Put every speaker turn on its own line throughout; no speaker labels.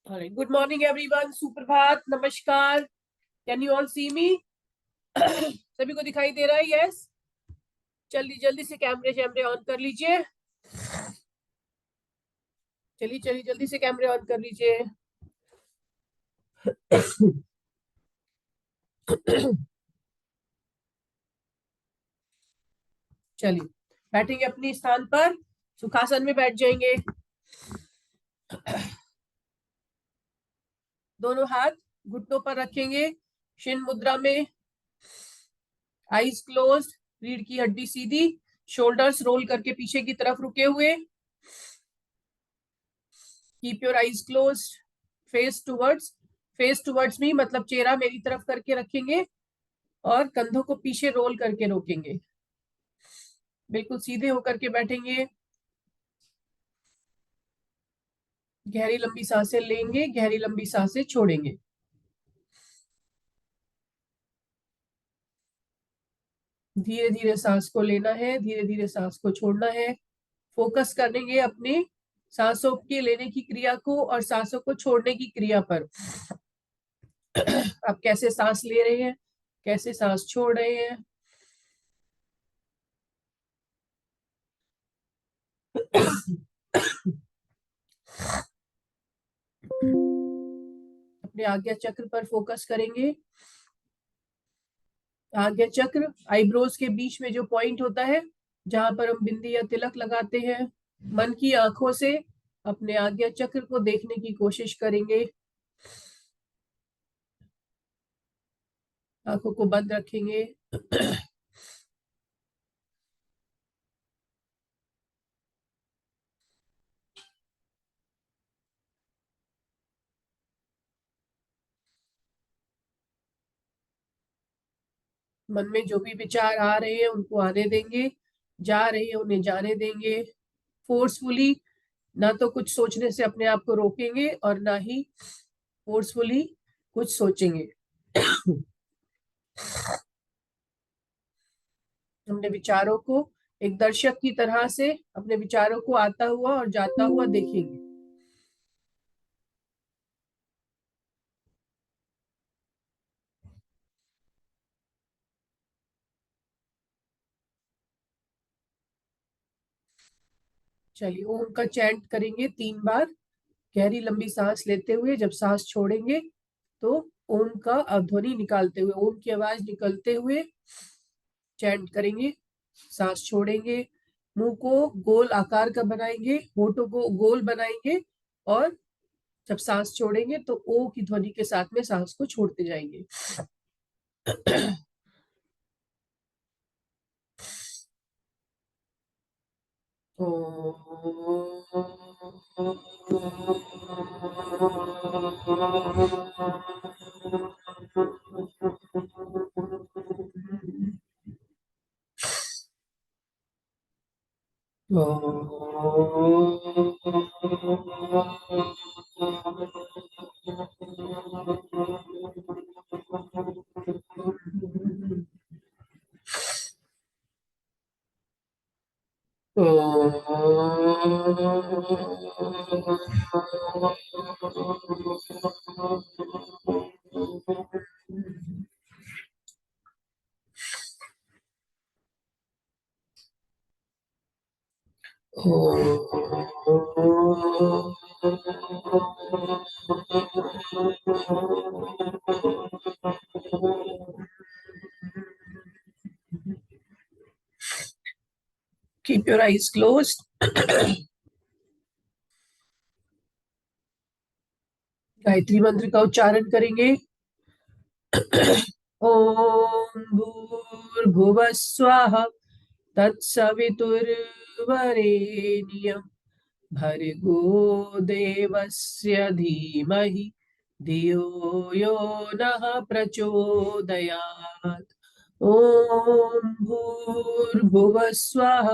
All right. Good morning, everyone. सुप्रभात, नमस्कार. Can you all see me? सभी को दिखाई दे रहा है? Yes. जल्दी जल्दी से कैमरे शैमरे ऑन कर लीजिए. चलिए चलिए जल्दी से कैमरे ऑन कर लीजिए. चलिए बैठेंगे अपने स्थान पर. सुखासन में बैठ जाएंगे. दोनों हाथ घुटनों पर रखेंगे. शिन मुद्रा में. Eyes closed. रीढ़ की हड्डी सीधी. शोल्डर्स रोल करके पीछे की तरफ रुके हुए. Keep your eyes closed. Face towards me मतलब चेहरा मेरी तरफ करके रखेंगे और कंधों को पीछे रोल करके रोकेंगे. बिल्कुल सीधे होकर के बैठेंगे. गहरी लंबी सांसें लेंगे, गहरी लंबी सांसें छोड़ेंगे. धीरे धीरे सांस को लेना है, धीरे धीरे सांस को छोड़ना है. फोकस करेंगे अपने सांसों के लेने की क्रिया को और सांसों को छोड़ने की क्रिया पर. आप कैसे सांस ले रहे हैं, कैसे सांस छोड़ रहे हैं. अपने आज्ञा चक्र पर फोकस करेंगे. आज्ञा चक्र आईब्रोज के बीच में जो पॉइंट होता है जहां पर हम बिंदी या तिलक लगाते हैं. मन की आंखों से अपने आज्ञा चक्र को देखने की कोशिश करेंगे. आंखों को बंद रखेंगे. मन में जो भी विचार आ रहे हैं उनको आने देंगे, जा रहे हैं उन्हें जाने देंगे. फोर्सफुली ना तो कुछ सोचने से अपने आप को रोकेंगे और ना ही फोर्सफुली कुछ सोचेंगे. अपने विचारों को एक दर्शक की तरह से अपने विचारों को आता हुआ और जाता हुआ देखेंगे. चलिए ओम का चैंट करेंगे 3 बार. गहरी लंबी सांस लेते हुए जब सांस छोड़ेंगे तो ओम का ध्वनि निकालते हुए, ओम की आवाज निकलते हुए चैंट करेंगे. सांस छोड़ेंगे. मुंह को गोल आकार का बनाएंगे, होठों को गोल बनाएंगे और जब सांस छोड़ेंगे तो ओ की ध्वनि के साथ में सांस को छोड़ते जाएंगे. Keep your eyes closed. Gayatri मंत्र का उच्चारण करेंगे. ओम भूर्भुवः स्वः तत्सवितुर्वरेण्यं भर्गो देवस्य धीमहि धियो यो नः प्रचोदयात्. ओम भूर्भुवः स्वः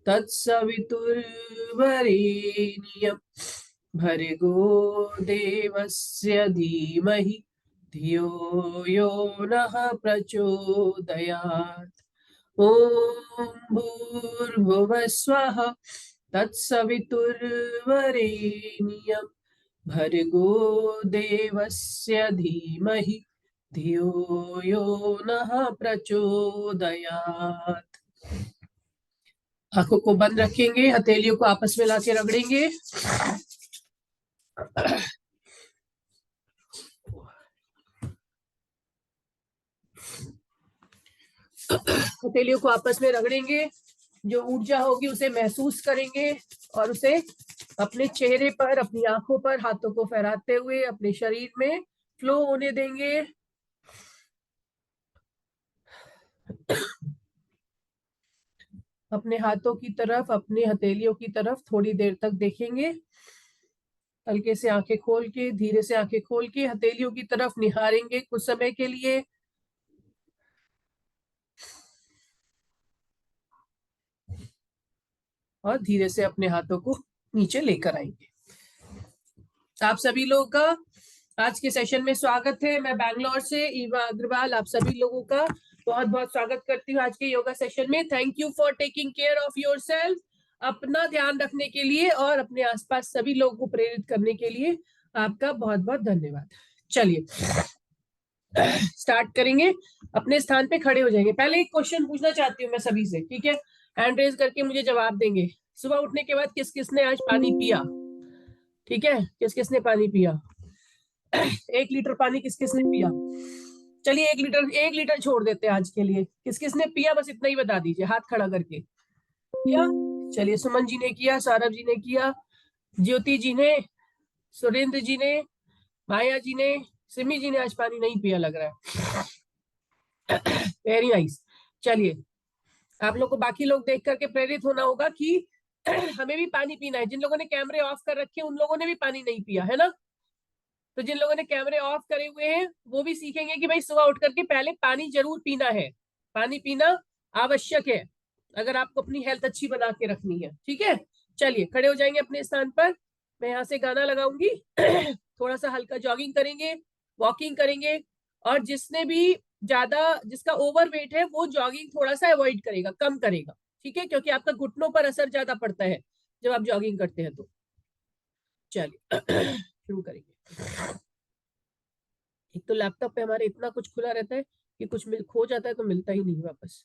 तत्सवितुर्वरेण्यं भर्गो देवस्य धीमहि धियो यो नः प्रचोदयात्. ओम भूर्भुवः स्वः तत्सवितुर्वरेण्यं भर्गो देवस्य धीमहि धियो यो नः प्रचोदयात्। आंखों को बंद रखेंगे, हथेलियों को आपस में लाके रगड़ेंगे। हथेलियों को आपस में रगड़ेंगे, जो ऊर्जा होगी उसे महसूस करेंगे और उसे अपने चेहरे पर, अपनी आंखों पर, हाथों को फहराते हुए अपने शरीर में फ्लो होने देंगे। अपने हाथों की तरफ, अपने हथेलियों की तरफ थोड़ी देर तक देखेंगे। हल्के से आंखें खोल के, धीरे से आंखें खोल के हथेलियों की तरफ निहारेंगे कुछ समय के लिए। और धीरे से अपने हाथों को नीचे लेकर आएंगे। आप सभी लोगों का आज के सेशन में स्वागत है। मैं बैंगलोर से ईवा अग्रवाल आप सभी लोगों का बहुत बहुत स्वागत करती हूँ आज के योगा सेशन में। Thank you for taking care of yourself. अपना ध्यान रखने के लिए और अपने आसपास सभी लोगों को प्रेरित करने के लिए आपका बहुत बहुत धन्यवाद। चलिए स्टार्ट करेंगे। अपने स्थान पे खड़े हो जाएंगे। पहले एक क्वेश्चन पूछना चाहती हूँ मैं सभी से, ठीक है? हैंड रेज करके मुझे जवाब देंगे। सुबह उठने के बाद किस किसने आज पानी पिया? ठीक है, किस किसने पानी पिया? 1 लीटर पानी किस किसने पिया? चलिए 1 लीटर छोड़ देते हैं आज के लिए। किस किसने पिया बस इतना ही बता दीजिए हाथ खड़ा करके। किया? चलिए सुमन जी ने किया, सौरभ जी ने किया, ज्योति जी ने, सुरेंद्र जी ने, माया जी ने, सिमी जी ने आज पानी नहीं पिया लग रहा है। Very nice. चलिए आप लोग को बाकी लोग देख करके प्रेरित होना होगा कि हमें भी पानी पीना है। जिन लोगों ने कैमरे ऑफ कर रखे हैं उन लोगों ने भी पानी नहीं पिया है ना? तो जिन लोगों ने कैमरे ऑफ करे हुए हैं वो भी सीखेंगे कि भाई सुबह उठ करके पहले पानी जरूर पीना है। पानी पीना आवश्यक है अगर आपको अपनी हेल्थ अच्छी बना के रखनी है। ठीक है, चलिए खड़े हो जाएंगे अपने स्थान पर। मैं यहाँ से गाना लगाऊंगी। थोड़ा सा हल्का जॉगिंग करेंगे, वॉकिंग करेंगे। और जिसने भी ज्यादा, जिसका ओवर वेट है वो जॉगिंग थोड़ा सा अवॉइड करेगा, कम करेगा। ठीक है, क्योंकि आपका घुटनों पर असर ज्यादा पड़ता है जब आप जॉगिंग करते हैं। तो चलिए शुरू करेंगे। एक तो लैपटॉप पे हमारे इतना कुछ खुला रहता है कि कुछ खो जाता है तो मिलता ही नहीं वापस।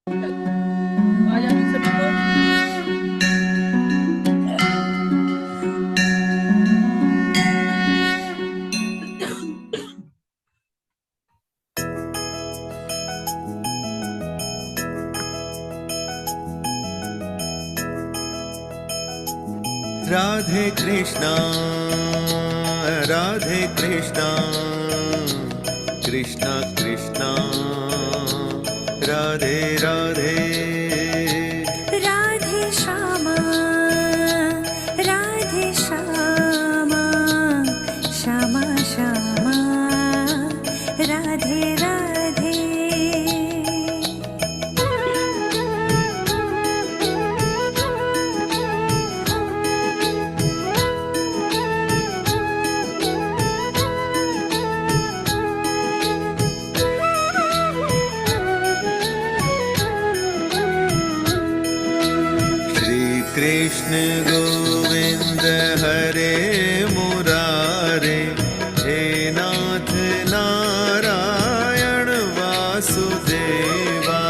आ जाओ सभी लोग।
राधे कृष्णा राधे कृष्णा कृष्णा कृष्णा राधे राधे
राधे श्यामा श्यामा श्यामा राधे राधे।
कृष्ण गोविंद हरे मुरारे हे नाथ नारायण वासुदेवा।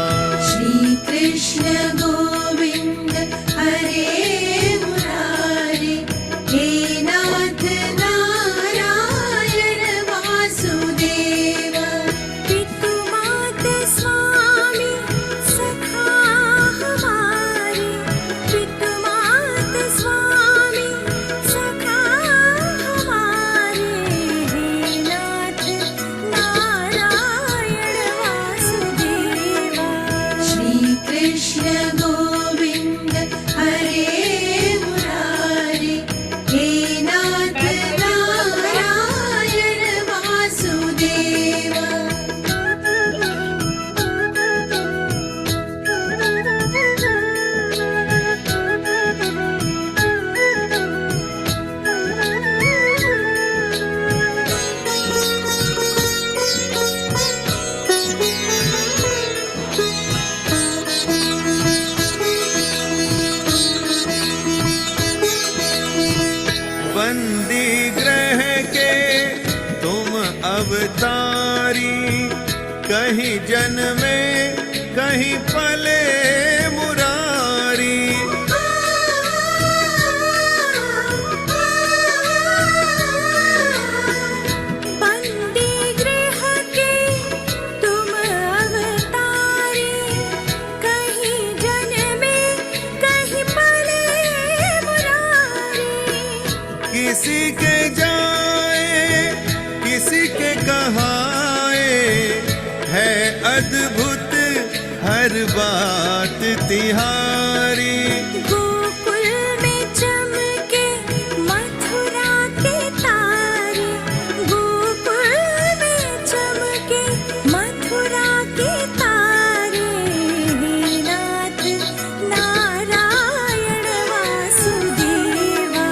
श्री कृष्ण गोविंद हरे मुरारे हे नाथ नारायण वासुदेवा। पितु मात स्वामी सखा हमारे, पितु मात स्वामी सखा
अवतारी, कहीं जन्मे कहीं पले मुरारी।
बंदी गृह के तुम अवतारी, कहीं जन्मे कहीं पले मुरारी।
किसी के जाए किसी के कहाए, है अद्भुत हर बात तिहारी।
गोकुल में चमके मथुरा के तारे, गोकुल में चमके मथुरा के तारे। नाथ नारायण वासुदेवा,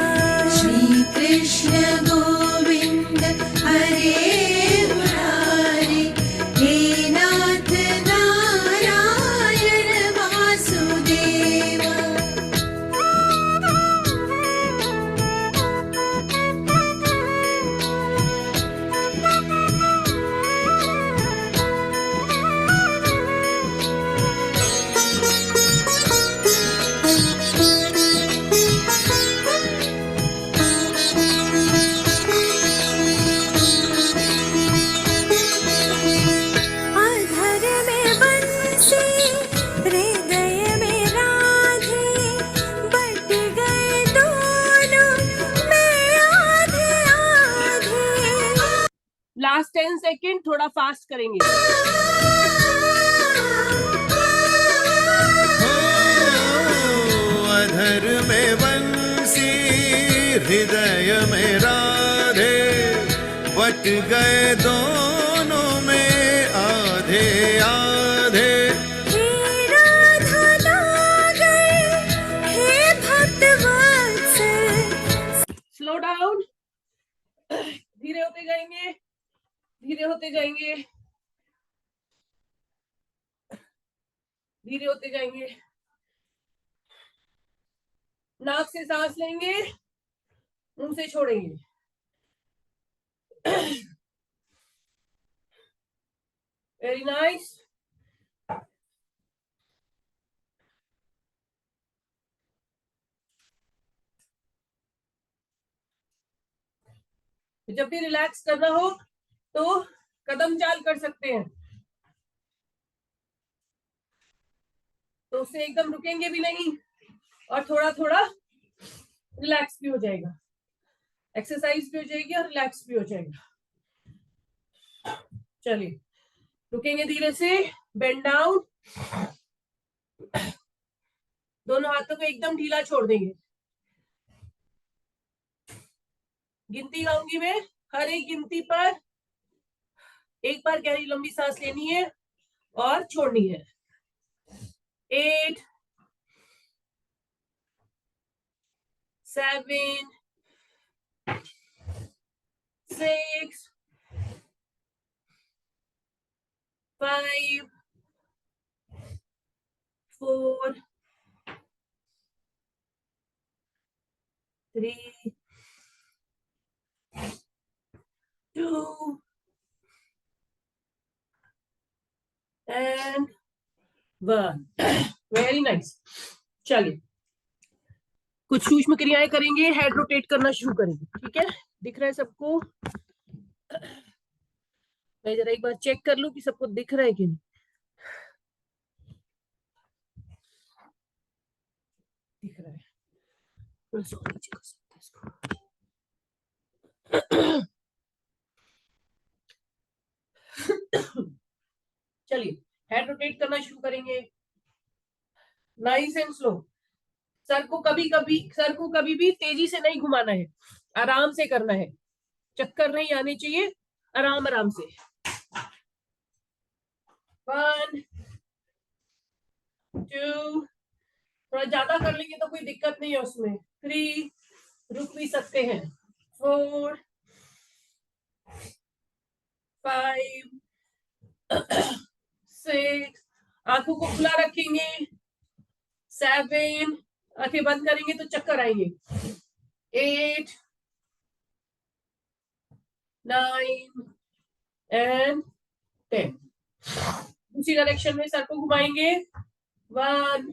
श्री कृष्ण गोविंद हरे मुरारे। हे नाथ नारायण वासुदेवा। अधर में बंसी हृदय में राधे, बट गए दोनों में आधे आधे।
लास्ट 10 सेकेंड थोड़ा फास्ट करेंगे।
अधर में बंसी हृदय में राधे, बट गए दोनों में आधे आधे।
हे राधा नागर, हे भक्त वत्सल।
स्लो डाउन, धीरे होते जाएंगे, धीरे होते जाएंगे, धीरे होते जाएंगे। नाक से सांस लेंगे, मुंह से छोड़ेंगे। Very nice. जब भी रिलैक्स करना हो तो कदम चाल कर सकते हैं, तो उससे एकदम रुकेंगे भी नहीं और थोड़ा थोड़ा रिलैक्स भी हो जाएगा, एक्सरसाइज भी हो जाएगी और रिलैक्स भी हो जाएगा। चलिए रुकेंगे धीरे से, बेंड डाउन, दोनों हाथों को एकदम ढीला छोड़ देंगे। गिनती गाऊंगी मैं, हर एक गिनती पर एक बार गहरी लंबी सांस लेनी है और छोड़नी है। 8 7 6 5 4 3 2 and 1। Very nice. चलिए कुछ सूक्ष्म क्रियाएं करेंगे, हेड रोटेट करना शुरू करेंगे। ठीक है, दिख रहा है सबको? मैं जरा एक बार चेक कर लूं कि सबको दिख रहा है कि नहीं। दिख रहा है, चलिए हेड रोटेट करना शुरू करेंगे, नाइस एंड स्लो। सर को कभी भी तेजी से नहीं घुमाना है, आराम से करना है, चक्कर नहीं आने चाहिए, आराम आराम से। 1 2, थोड़ा ज्यादा कर लेंगे तो कोई दिक्कत नहीं है उसमें। 3, रुक भी सकते हैं। 4 5 6, आंखों को खुला रखेंगे। 7, आंखें बंद करेंगे तो चक्कर आएंगे। 8 9 and 10. दूसरी डायरेक्शन में सर को घुमाएंगे 1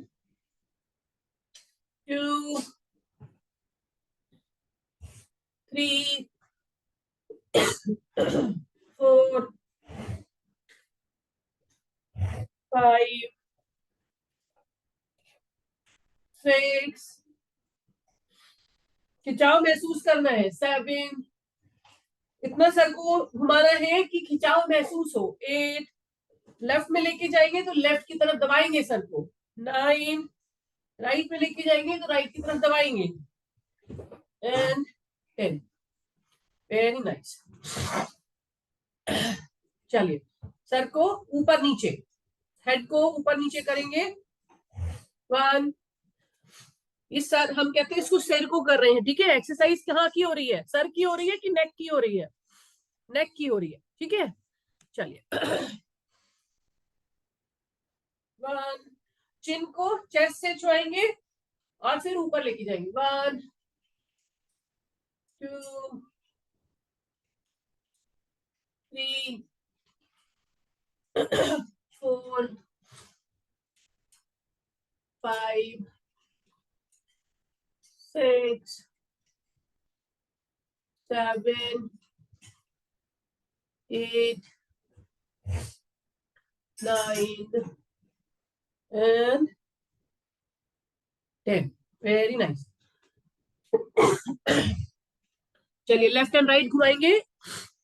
2 3 4 5 6 खिंचाव महसूस करना है 7 इतना सर को घुमाना है कि खिंचाव महसूस हो 8 लेफ्ट में लेके जाएंगे तो लेफ्ट की तरफ दबाएंगे सर को 9 राइट में लेके जाएंगे तो राइट की तरफ दबाएंगे एंड 10 वेरी नाइस। चलिए सर को ऊपर नीचे हेड को ऊपर नीचे करेंगे 1 इस सर हम कहते हैं इसको सिर को कर रहे हैं ठीक है। एक्सरसाइज कहाँ की हो रही है सर की हो रही है कि नेक की हो रही है नेक की हो रही है ठीक है। चलिए 1 चिन को चेस्ट से छुआएंगे और फिर ऊपर लेके जाएंगे 1 2 3 4 5 6 7 8 9 and 10 वेरी नाइस। चलिए लेफ्ट एंड राइट घुमाएंगे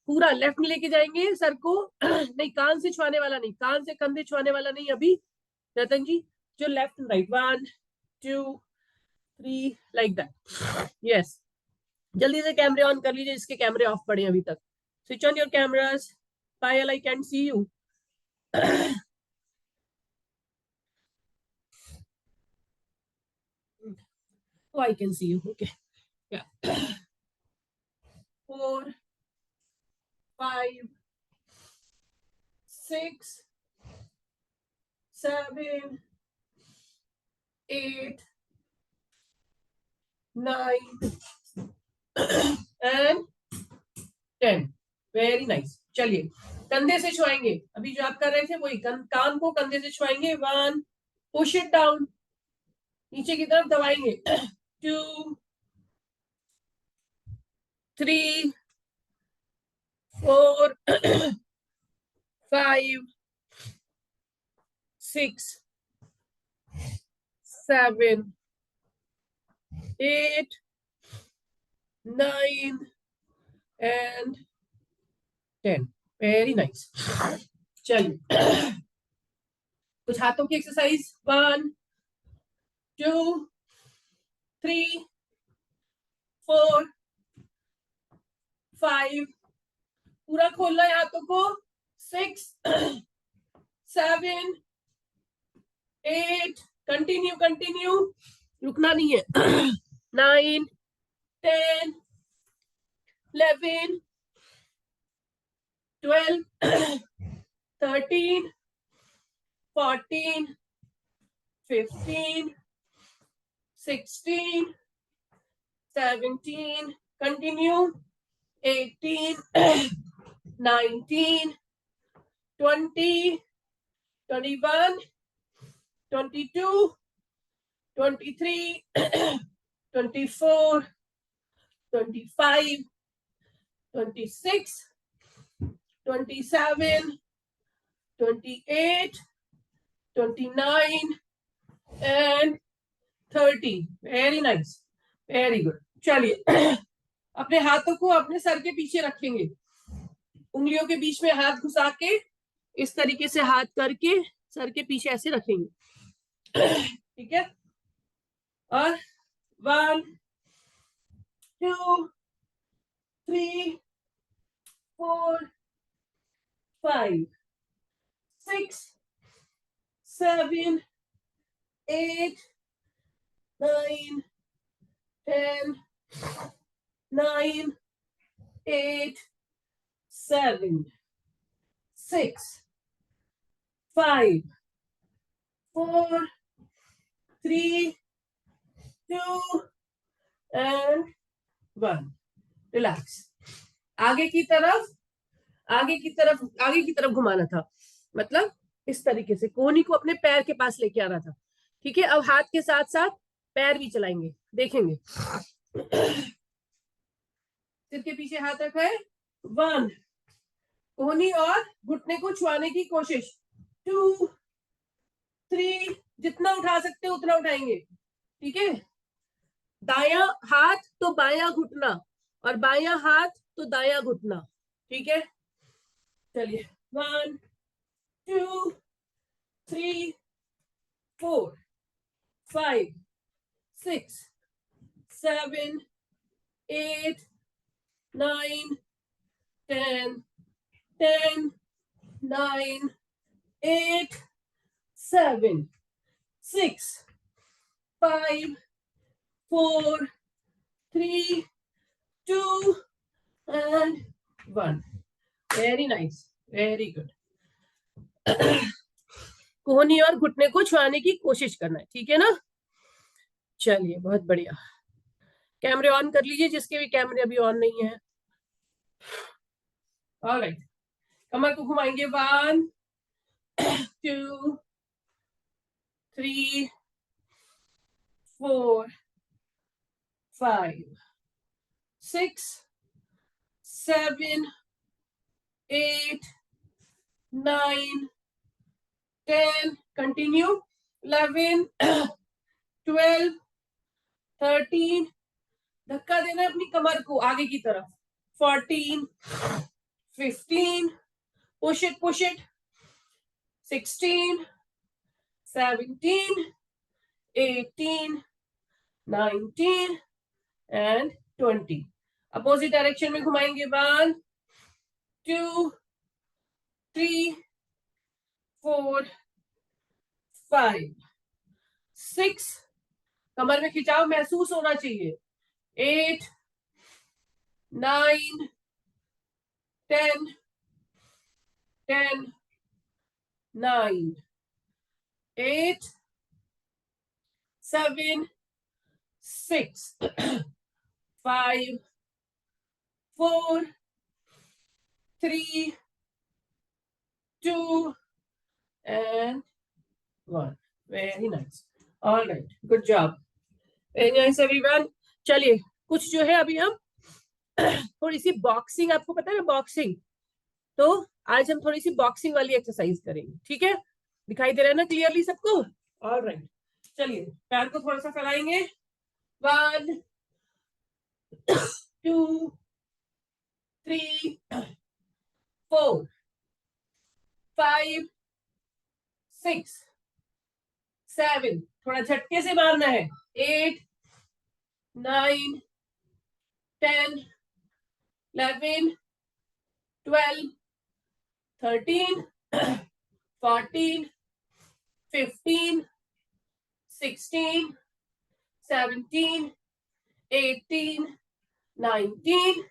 पूरा लेफ्ट में लेके जाएंगे सर को नहीं कान से छुआने वाला नहीं कान से कंधे छुआने वाला नहीं अभी रतन जी जो left and right 1 2 3 like that yes. जल्दी से कैमरे ऑन कर लीजिए जिसके कैमरे ऑफ पड़े अभी तक। Switch on your cameras Payal I can see you oh I can see you okay yeah 4 5 6 7 8 9 and 10 very nice. चलिए कंधे से छुआएंगे अभी जो आप कर रहे थे वही कान को कंधे से छुआएंगे 1 पुश इट डाउन नीचे की तरफ दबाएंगे 2 3 4 5 6 7 8 9 and 10 वेरी नाइस। चलिए कुछ हाथों की एक्सरसाइज 1 2 3 4 5 पूरा खोलना है हाथों को 6 7 8 कंटिन्यू कंटिन्यू रुकना नहीं है 9 10 11 12 13 14 15 16 17 continue 18 19 20 21 22 23 24 25 26 27 28 29 and 30 very nice very good. चलिए अपने हाथों को अपने सर के पीछे रखेंगे उंगलियों के बीच में हाथ घुसा के इस तरीके से हाथ करके सर के पीछे ऐसे रखेंगे ठीक है। और 1 2 3 4 5 6 7 8 9 10 9 8 7 6 5 4 3 2 and 1 रिलैक्स। आगे की तरफ आगे की तरफ घुमाना था, मतलब इस तरीके से कोहनी को अपने पैर के पास लेके आना था। ठीक है, अब हाथ के साथ साथ पैर भी चलाएंगे, देखेंगे। सिर के पीछे हाथ रखा है, 1, कोहनी और घुटने को छुआने की कोशिश, 2, 3, जितना उठा सकते हो उतना उठाएंगे। ठीक है, दायां हाथ तो बायां घुटना और बायां हाथ तो दायां घुटना। ठीक है, चलिए 1, 2, 3, 4, 5, 6, 7, 8, 9, 10, 10, 9, 8, 7, 6, 5, 4, 3, 2 and 1. Very nice, very good. कोहनी और घुटने को छुआने की कोशिश करना है, ठीक है ना। चलिए बहुत बढ़िया, कैमरे ऑन कर लीजिए जिसके भी कैमरे अभी ऑन नहीं है। ऑलराइट, कमर को घुमाएंगे, 1, 2, 3, 4, 5, 6, 7, 8, 9, 10, कंटिन्यू, 11, 12, 13, धक्का देना है अपनी कमर को आगे की तरफ, 14, 15, push it, 16, 17, 18, 19 and 20. Opposite direction में घुमाएंगे, 1, 2, 3, 4, 5, 6, कमर में खिंचाव महसूस होना चाहिए, 8, 9, 10, 10, 9, 8, 7, 6, 5, 4, 3, 2 and 1. Very nice. All right, good job. Very nice everyone. चलिए कुछ जो है अभी हम थोड़ी सी बॉक्सिंग, आपको पता है ना बॉक्सिंग, तो आज हम थोड़ी सी बॉक्सिंग वाली एक्सरसाइज करेंगे। ठीक है, दिखाई दे रहा है ना क्लियरली सबको। ऑलराइट, चलिए पैर को थोड़ा सा फैलाएंगे, 1, 2, 3, 4, 5, 6, 7, थोड़ा झटके से मारना है, 8, 9, 10, 11, 12, 13, 14, 15, 16, 17, 18, 19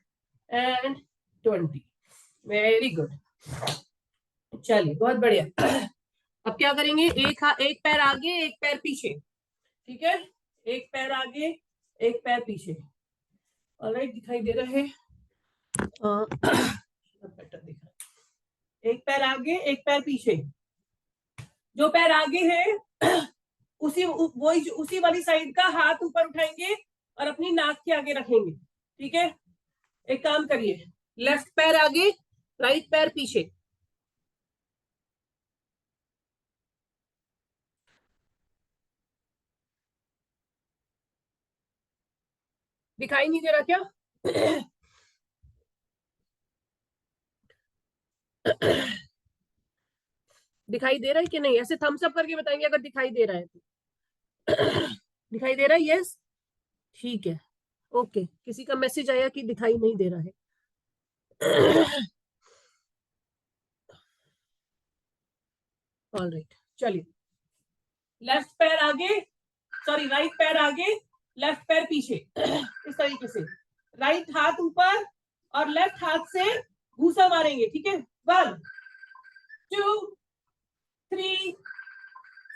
and 20. वेरी गुड, चलिए बहुत बढ़िया। अब क्या करेंगे, एक पैर आगे एक पैर पीछे। ठीक है, एक पैर आगे एक पैर पीछे। ऑलराइट, दिखाई दे रहा है, बेटर दिख रहा है। एक पैर आगे एक पैर पीछे। जो पैर आगे है उसी वाली साइड का हाथ ऊपर उठाएंगे और अपनी नाक के आगे रखेंगे। ठीक है, एक काम करिए, लेफ्ट पैर आगे राइट पैर पीछे। दिखाई नहीं दे रहा क्या? दिखाई दे रहा है कि नहीं? ऐसे थम्स अप करके बताएंगे अगर दिखाई दे रहा है तो। दिखाई दे रहा है? यस, ठीक है, ओके। किसी का मैसेज आया कि दिखाई नहीं दे रहा है। ऑलराइट, चलिए लेफ्ट पैर आगे, सॉरी राइट पैर आगे लेफ्ट पैर पीछे, इस तरीके से राइट हाथ ऊपर और लेफ्ट हाथ से घूसा मारेंगे। ठीक है, 1, 2, 3,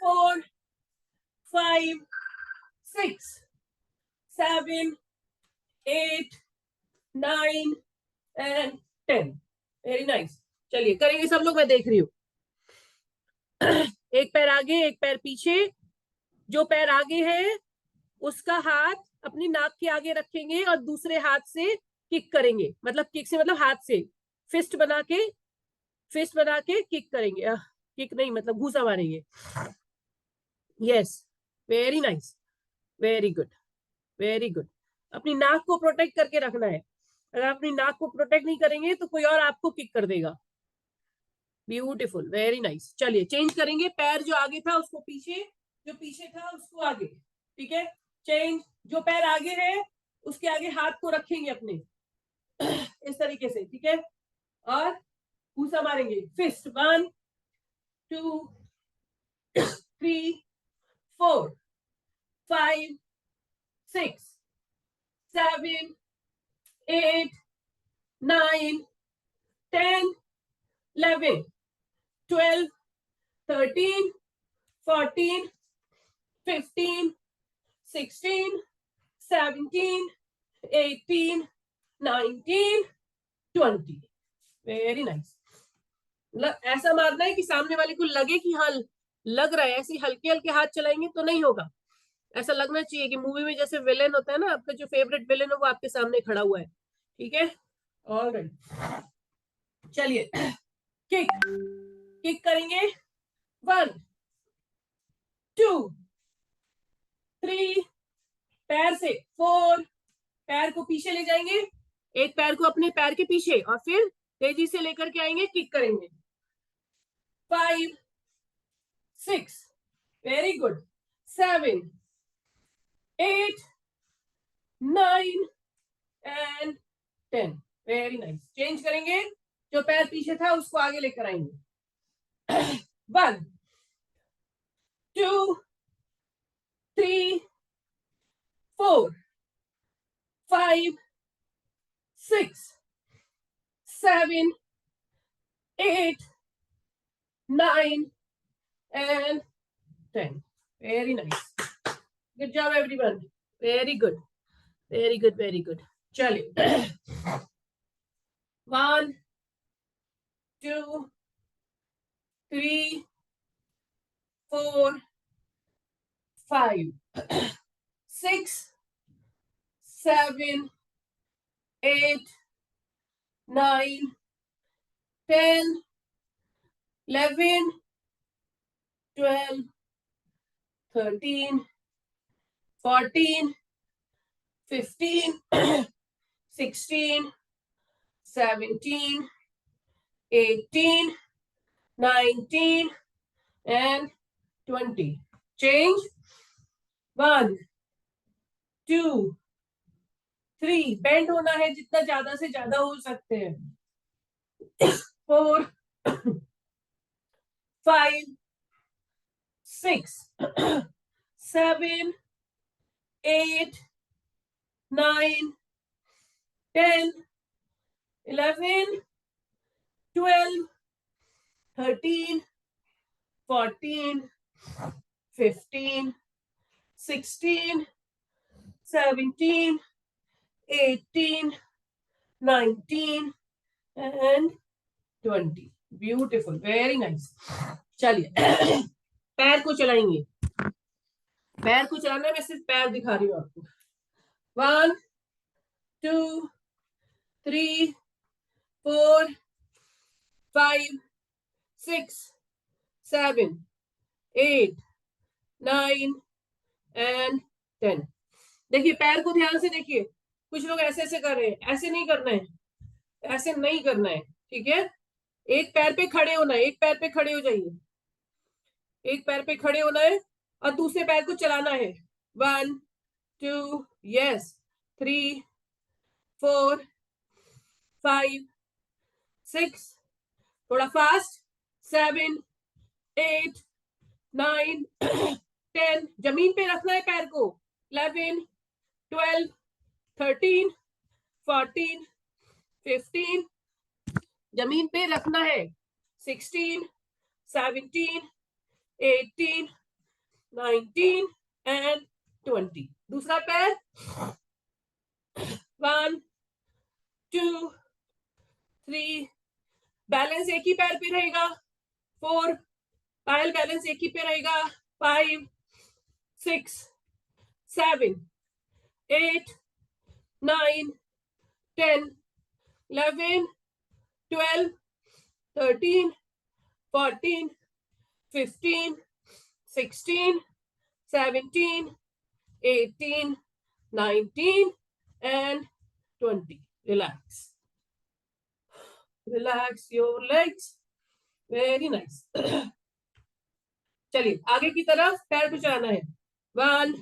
4, 5, 6, 7, 8, 9 and 10. Very nice. चलिए करेंगे सब लोग, मैं देख रही हूँ। एक पैर आगे, एक पैर पीछे। जो पैर आगे है उसका हाथ अपनी नाक के आगे रखेंगे और दूसरे हाथ से किक करेंगे, मतलब किक से मतलब हाथ से फिस्ट बना के किक करेंगे। किक नहीं, मतलब घूसा मारेंगे। Yes, very nice, very good, very good. अपनी नाक को प्रोटेक्ट करके रखना है। अगर आप अपनी नाक को प्रोटेक्ट नहीं करेंगे तो कोई और आपको किक कर देगा। Beautiful, very nice. चलिए चेंज करेंगे। पैर जो आगे था उसको पीछे, जो पीछे था उसको आगे। ठीक है, चेंज। जो पैर आगे है उसके आगे हाथ को रखेंगे अपने, इस तरीके से। ठीक है, और घूसा मारेंगे। फिस्ट 1 2 3 4 5 6 7 8 9 10 11 12 13 14 15 16 17 18 19 20। Very nice. मतलब ऐसा मारना है कि सामने वाले को लगे कि हाँ लग रहा है। ऐसे हल्के हल्के हाथ चलाएंगे तो नहीं होगा। ऐसा लगना चाहिए कि मूवी में जैसे विलेन होता है ना, आपका जो फेवरेट विलेन है वो आपके सामने खड़ा हुआ है। ठीक है, ऑलराइट। चलिए किक किक करेंगे। 1 2 3, पैर से 4, पैर को पीछे ले जाएंगे, एक पैर को अपने पैर के पीछे और फिर तेजी से लेकर के आएंगे, किक करेंगे। 5 6, very good. 7 8 9 and 10, very nice. Change करेंगे। जो पैर पीछे था उसको आगे लेकर आएंगे। 1 2 3 4 5 6 7 8 9 and 10, very nice. Good job everyone, very good, very good, very good. चलिए 1 2 3 4 5 6 7 8 9 10 11 12 13 14 15 16 17 18 19 and 20. Change. 1 2 3, बेंड होना है जितना ज्यादा से ज्यादा हो सकते हैं। 4 5 6 7 8 9 10 11 12 13 14 15 16 17 18 19 and 20. Beautiful, very nice. चलिए पैर को चलाएंगे। पैर को चलाना, मैं सिर्फ पैर दिखा रही हूँ आपको। 1 2 3 4 5 6 7 8 9 and 10। देखिए पैर को ध्यान से देखिए। कुछ लोग ऐसे ऐसे कर रहे हैं, ऐसे नहीं करना है, ऐसे नहीं करना है। ठीक है, एक पैर पे खड़े होना है, एक पैर पे खड़े हो जाइए, एक पैर पे खड़े होना है और दूसरे पैर को चलाना है। 1 2 यस 3 4 5 6, थोड़ा फास्ट, 7 8 9 10, जमीन पे रखना है पैर को। 11 12 13 14 15, जमीन पे रखना है। 16 17 18 19 and 20। दूसरा पैर 1 2 3 बैलेंस एक ही पैर पे रहेगा, 4, पायल बैलेंस एक ही पे रहेगा, 5, 6, 7, 8, 9, 10, 11, 12, 13, 14, 15, 16, 17, 18, 19 and 20. Relax. Relax your legs. Very nice. चलिए आगे की तरफ पैर को चलाना है। 1,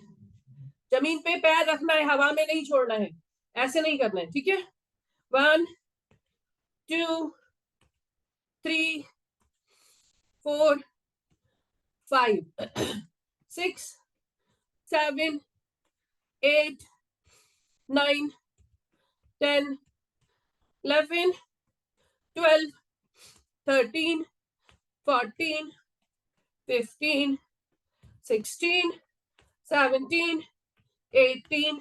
जमीन पे पैर रखना है, हवा में नहीं छोड़ना है, ऐसे नहीं करना है, ठीक है। 1, 2, 3, 4, 5, 6, 7, 8, 9, 10, 11, 12, 13, 14, 15, 16, 17, 18,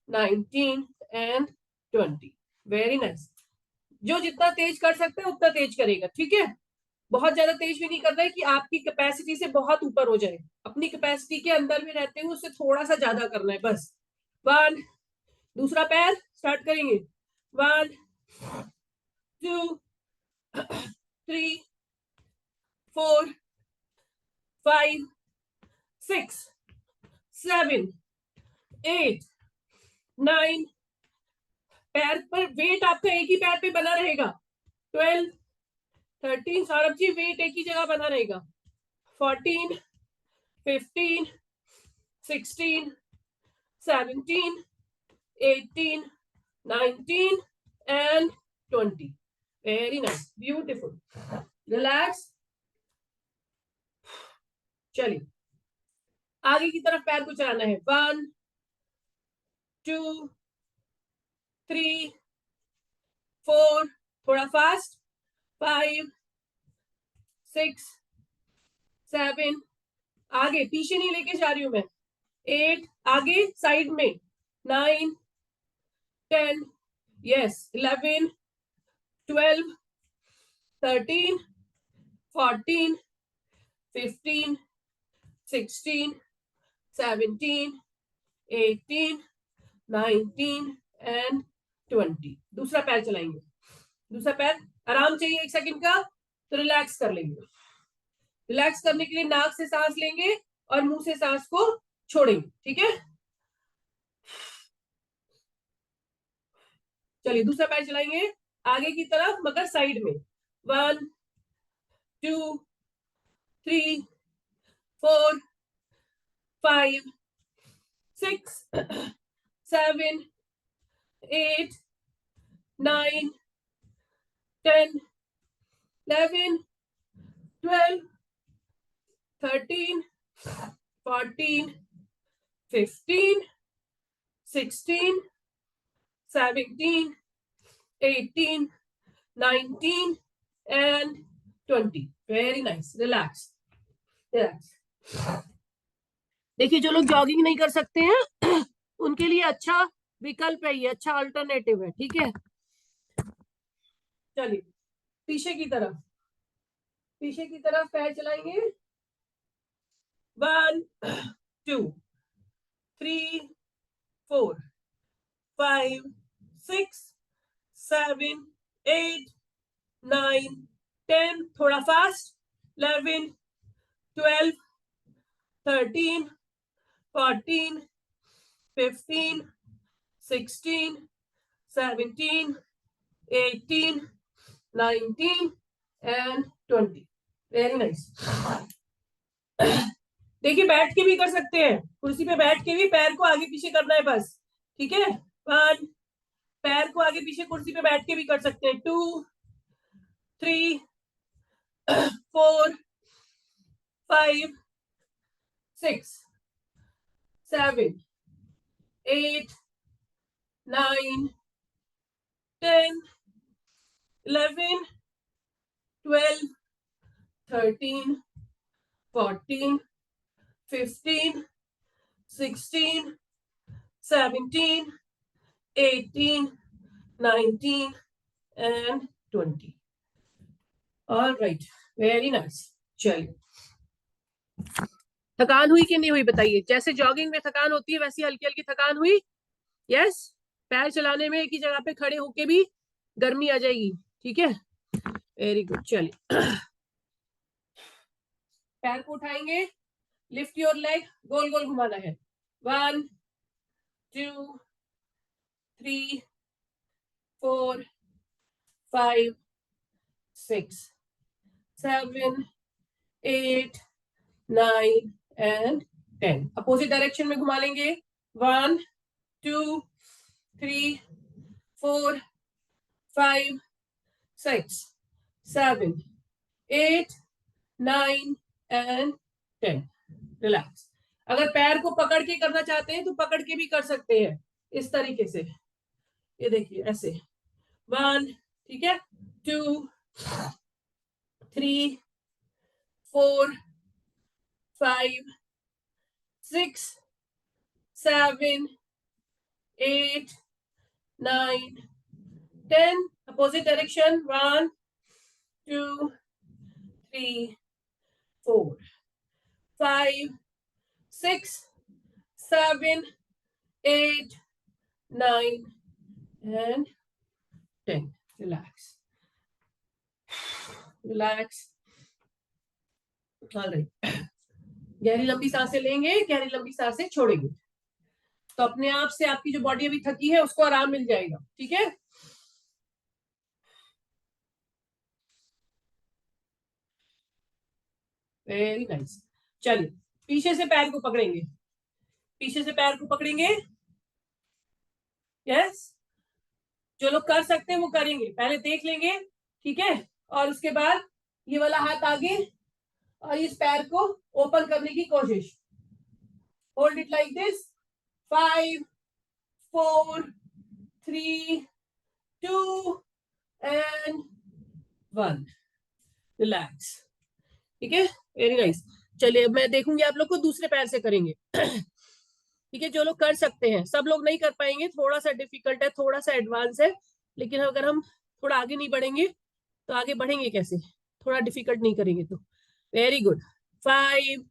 19 and 20. Very nice. जो जितना तेज कर सकते हैं उतना तेज करेगा, ठीक है। बहुत ज्यादा तेज भी नहीं करना है कि आपकी कैपेसिटी से बहुत ऊपर हो जाए, अपनी कैपेसिटी के अंदर में रहते हुए उससे थोड़ा सा ज्यादा करना है बस। 1, दूसरा पैर स्टार्ट करेंगे। 1, 2, 3, 4, 5, 6, 7, 8, 9, पैर पर वेट आपका एक ही पैर पे बना रहेगा। 12, 13, सौरभ जी वेट एक ही जगह बना रहेगा। 14, 15, 16, 17, 18, 19 and 20. Very nice, beautiful. Relax. चलिए आगे की तरफ पैर को चलाना है। 1, 2, 3, 4, थोड़ा फास्ट, 5, 6, 7, आगे पीछे नहीं लेके जा रही हूं मैं, 8, आगे साइड में, 9, 10, यस, 11, 12, 13, 14, 15, 16, 17, 18, 19 and 20. दूसरा पैर चलाएंगे। दूसरा पैर आराम चाहिए 1 सेकंड का, तो रिलैक्स कर लेंगे। रिलैक्स करने के लिए नाक से सांस लेंगे और मुंह से सांस को छोड़ेंगे, ठीक है। चलिए दूसरा पैर चलाएंगे आगे की तरफ मगर साइड में। 1, 2, 3, 4, 5, 6, 7, 8, 9, 10, 11, 12, 13, 14, 15, 16, 17, 18, 19 and 20. Very nice. Relax. Relax. देखिए जो लोग जॉगिंग नहीं कर सकते हैं उनके लिए अच्छा विकल्प है ये, अच्छा अल्टरनेटिव है, ठीक है। चलिए पीछे की तरफ पैर चलाएंगे। 1, 2, 3, 4, 5, 6, 7, 8, 9, 10, थोड़ा फास्ट, 11, 12, 13, 14, 15, 16, 17, 18, 19 and 20. Very nice. देखिए बैठ के भी कर सकते हैं, कुर्सी पे बैठ के भी पैर को आगे पीछे करना है बस, ठीक है। 1, पैर को आगे पीछे कुर्सी पे बैठ के भी कर सकते हैं। 2, 3, 4, 5, 6, 7, 8, 9, 10, 11, 12, 13, 14, 15, 16, 17, 18, 19 and 20. All right, very nice. चलिए, थकान हुई कि नहीं हुई बताइए? जैसे जॉगिंग में थकान होती है वैसी हल्की हल्की थकान हुई? यस। पैर चलाने में एक ही जगह पे खड़े होके भी गर्मी आ जाएगी, ठीक है? Very good. चलिए, पैर को उठाएंगे, लिफ्ट योर लेग, गोल गोल घुमाना है। 1 2 3 4 5 6 7 8 9 एंड 10। अपोजिट डायरेक्शन में घुमा लेंगे। 1 2 3 4 5 6 7 8 9 एंड 10। रिलैक्स। अगर पैर को पकड़ के करना चाहते हैं तो पकड़ के भी कर सकते हैं, इस तरीके से। ये देखिए ऐसे। 1, ठीक है, 2 3 4 5 6 7 8 9 10। Opposite direction. 1 2 3 4 5 6 7 8 9 and 10. Relax. Relax. All right. गहरी लंबी सांसें लेंगे, गहरी लंबी सांसें छोड़ेंगे, तो अपने आप से आपकी जो बॉडी अभी थकी है उसको आराम मिल जाएगा, ठीक है? Very nice. चलिए, पीछे से पैर को पकड़ेंगे, पीछे से पैर को पकड़ेंगे। यस, जो लोग कर सकते हैं वो करेंगे, पहले देख लेंगे, ठीक है? और उसके बाद ये वाला हाथ आगे और इस पैर को ओपन करने की कोशिश। Hold it like this. 5 4 3 2 and 1। Relax, ठीक है? Very nice. चलिए, अब मैं देखूंगी आप लोग को दूसरे पैर से करेंगे। ठीक है, जो लोग कर सकते हैं, सब लोग नहीं कर पाएंगे, थोड़ा सा डिफिकल्ट है, थोड़ा सा एडवांस है, लेकिन अगर हम थोड़ा आगे नहीं बढ़ेंगे तो आगे बढ़ेंगे कैसे? थोड़ा डिफिकल्ट नहीं करेंगे तो। Very good. 5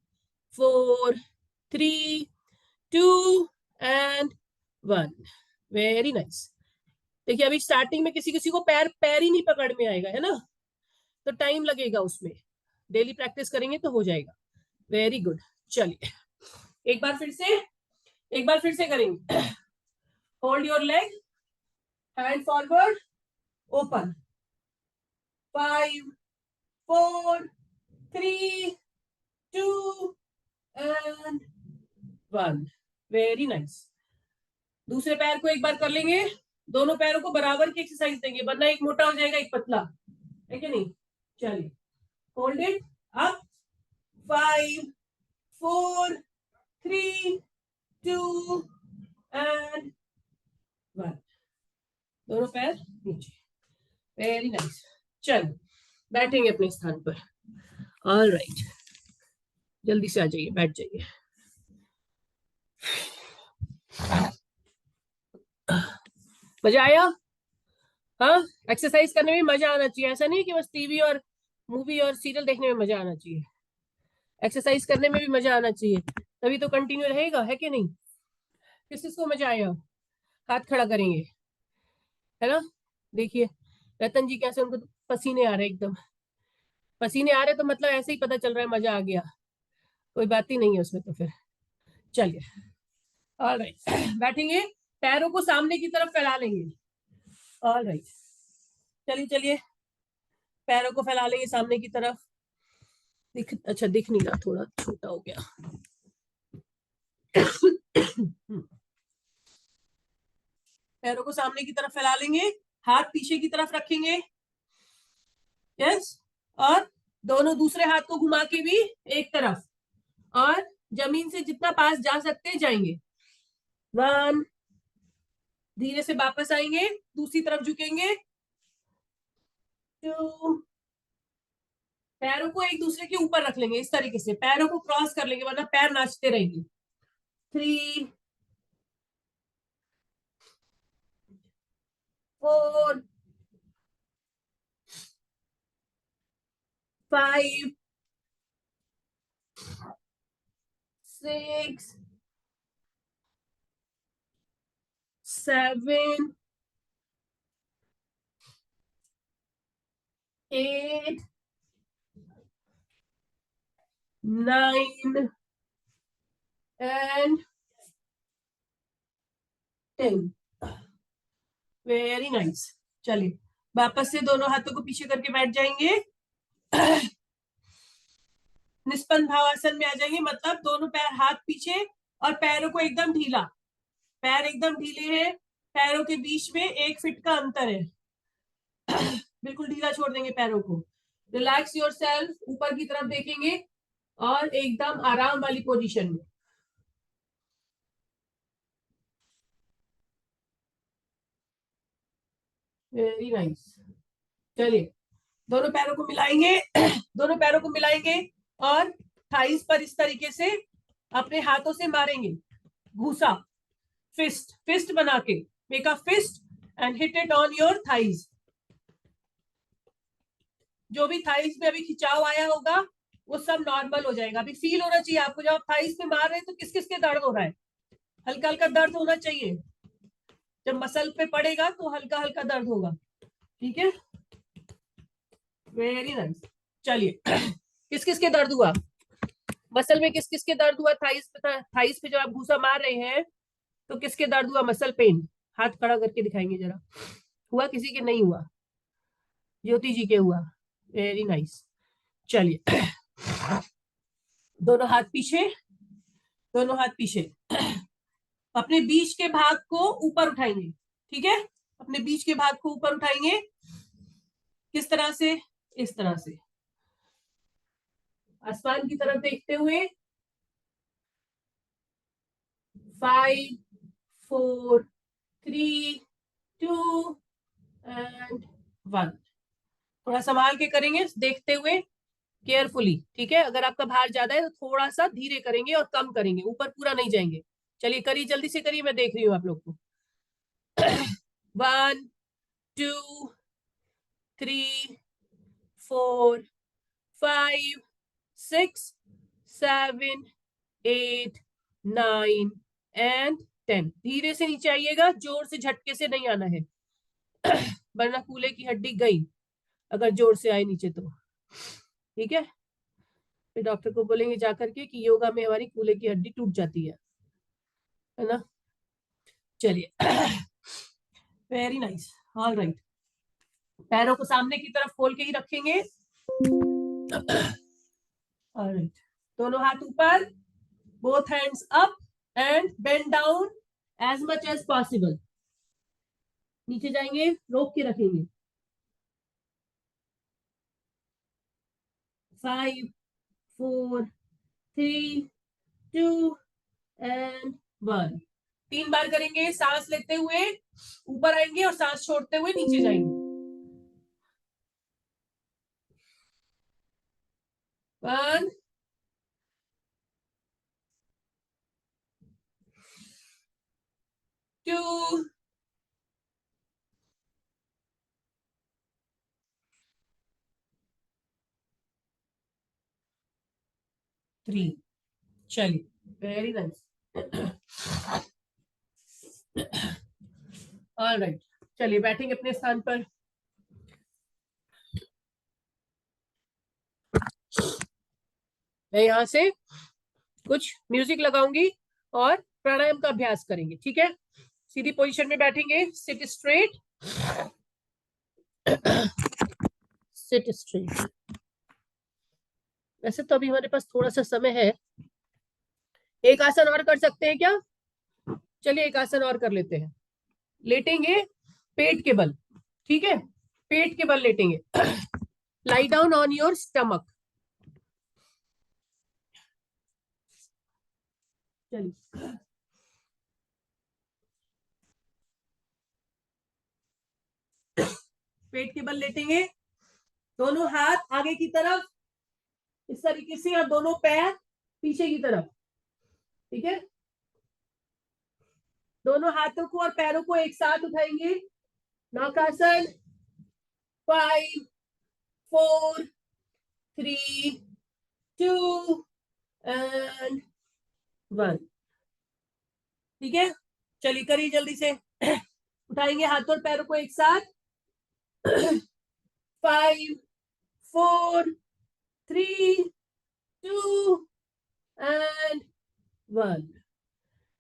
4 3 2 and 1। Very nice. देखिए, अभी स्टार्टिंग में किसी किसी को पैर पैर ही नहीं पकड़ में आएगा, है ना? तो टाइम लगेगा उसमें, डेली प्रैक्टिस करेंगे तो हो जाएगा। Very good. चलिए, एक बार फिर से करेंगे। Hold your leg, hand forward, open. 5 4 3 2 and 1। Very nice. दूसरे पैर को एक बार कर लेंगे, दोनों पैरों को बराबर की एक्सरसाइज देंगे, वरना एक मोटा हो जाएगा एक पतला, है कि नहीं? चलिए, होल्ड इट अप। 5 4 3 2 and 1। दोनों पैर नीचे। Very nice. चलो, बैठेंगे अपने स्थान पर। ऑल राइट, जल्दी से आ जाइए, बैठ जाइए। मजा आया? हाँ, एक्सरसाइज करने में मजा आना चाहिए, ऐसा नहीं कि बस टीवी और मूवी और सीरियल देखने में मजा आना चाहिए, एक्सरसाइज करने में भी मजा आना चाहिए, तभी तो कंटिन्यू रहेगा, है कि नहीं? किस किस को मजा आया? हाथ खड़ा करेंगे, है ना? देखिए रतन जी कैसे, उनको तो पसीने आ रहे, एकदम पसीने आ रहे, तो मतलब ऐसे ही पता चल रहा है मजा आ गया, कोई बात ही नहीं है उसमें तो फिर। चलिए, ऑलराइट, बैठेंगे, पैरों को सामने की तरफ फैला लेंगे। ऑलराइट, चलिए चलिए, पैरों को फैला लेंगे सामने की तरफ। अच्छा दिख नहीं रहा, थोड़ा छोटा हो गया। पैरों को सामने की तरफ फैला लेंगे, हाथ पीछे की तरफ रखेंगे। यस, और दोनों दूसरे हाथ को घुमा के भी एक तरफ, और जमीन से जितना पास जा सकते जाएंगे। 1, धीरे से वापस आएंगे, दूसरी तरफ झुकेंगे। 2, पैरों को एक दूसरे के ऊपर रख लेंगे, इस तरीके से पैरों को क्रॉस कर लेंगे, वरना पैर नाचते रहेंगे। 3 4 5 6 7 8 9 and 10। Very nice. चलिए वापस से दोनों हाथों को पीछे करके बैठ जाएंगे। निष्पन्न भावासन में आ जाएंगे, मतलब दोनों पैर हाथ पीछे और पैरों को एकदम ढीला, पैर एकदम ढीले हैं, पैरों के बीच में 1 फीट का अंतर है। बिल्कुल ढीला छोड़ देंगे पैरों को। रिलैक्स योर सेल्फ, ऊपर की तरफ देखेंगे और एकदम आराम वाली पोजीशन में। Very nice. चलिए दोनों पैरों को मिलाएंगे, दोनों पैरों को मिलाएंगे और थाइस पर इस तरीके से अपने हाथों से मारेंगे घूसा, फिस्ट, फिस्ट बना के make a fist and hit it on your thighs. जो भी थाइस में अभी खिंचाव आया होगा वो सब नॉर्मल हो जाएगा। अभी फील होना चाहिए आपको, जब आप थाइस में मार रहे हैं तो किस किस के दर्द हो रहा है, हल्का हल्का दर्द होना चाहिए। जब मसल पे पड़ेगा तो हल्का हल्का दर्द होगा, ठीक है। Very nice. चलिए किस किस के दर्द हुआ, मसल में किस किस के दर्द हुआ, थाइस पे, थाइस पे जब आप घूसा मार रहे हैं तो किसके दर्द हुआ, मसल पेन। हाथ खड़ा करके दिखाएंगे जरा, हुआ किसी के नहीं हुआ, ज्योति जी के हुआ। Very nice. चलिए दोनों हाथ पीछे, दोनों हाथ पीछे, अपने बीच के भाग को ऊपर उठाएंगे, ठीक है। अपने बीच के भाग को ऊपर उठाएंगे, किस तरह से, इस तरह से आसमान की तरफ देखते हुए। 5 4 3 2 एंड 1। थोड़ा संभाल के करेंगे, देखते हुए, केयरफुली, ठीक है। अगर आपका भार ज्यादा है तो थोड़ा सा धीरे करेंगे और कम करेंगे, ऊपर पूरा नहीं जाएंगे। चलिए करिए, जल्दी से करिए, मैं देख रही हूँ आप लोग को। 1 2 3 4 5 6 7 8 9 एंड 10। धीरे से नीचे आइएगा, जोर से झटके से नहीं आना है वरना कूल्हे की हड्डी गई अगर जोर से आए नीचे तो, ठीक है। फिर डॉक्टर को बोलेंगे जाकर के कि योगा में हमारी कूल्हे की हड्डी टूट जाती है ना। चलिए वेरी नाइस। ऑल राइट, पैरों को सामने की तरफ खोल के ही रखेंगे। ऑल राइट, दोनों हाथ ऊपर, both hands up and bend down as much as possible. नीचे जाएंगे, रोक के रखेंगे। 5 4 3 2 एंड 1। 3 बार करेंगे, सांस लेते हुए ऊपर आएंगे और सांस छोड़ते हुए नीचे जाएंगे। 1 2 3। चलिए वेरी नाइस। ऑल राइट, चलिए बैठेंगे अपने स्थान पर। मैं यहाँ से कुछ म्यूजिक लगाऊंगी और प्राणायाम का अभ्यास करेंगे, ठीक है। सीधी पोजीशन में बैठेंगे, सिट स्ट्रेट, सिट स्ट्रेट। वैसे तो अभी हमारे पास थोड़ा सा समय है, एक आसन और कर सकते हैं क्या? चलिए एक आसन और कर लेते हैं। लेटेंगे पेट के बल, ठीक है, पेट के बल लेटेंगे। Lie down on your stomach. चलिए पेट के बल लेटेंगे, दोनों हाथ आगे की तरफ इस तरीके से और दोनों पैर पीछे की तरफ, ठीक है। दोनों हाथों को और पैरों को एक साथ उठाएंगे, नौकासन। 5 4 3 2 एंड 1। ठीक है, चलिए करिए जल्दी से। उठाएंगे हाथों और पैरों को एक साथ। 5 4 3 2 and 1।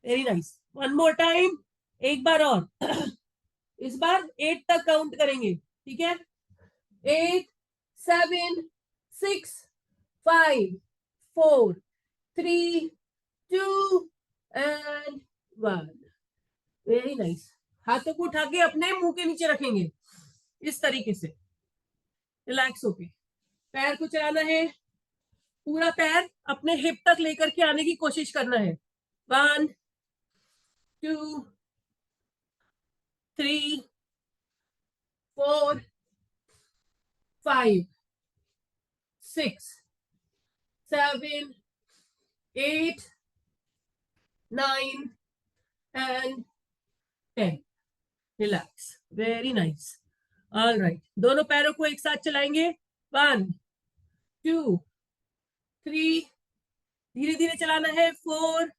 Very nice. One more time, एक बार और। इस बार 8 तक काउंट करेंगे, ठीक है? 8 7 6 5 4 3 2 एंड 1। Very nice. हाथों को उठा के अपने मुंह के नीचे रखेंगे इस तरीके से, रिलैक्स होके। पैर को चलाना है, पूरा पैर अपने हिप तक लेकर के आने की कोशिश करना है। 1 2 3 4 5 6 7 8 9 and 10। Relax, very nice. All right, दोनों पैरों को एक साथ चलाएंगे। 1 2 3, धीरे धीरे चलाना है। 4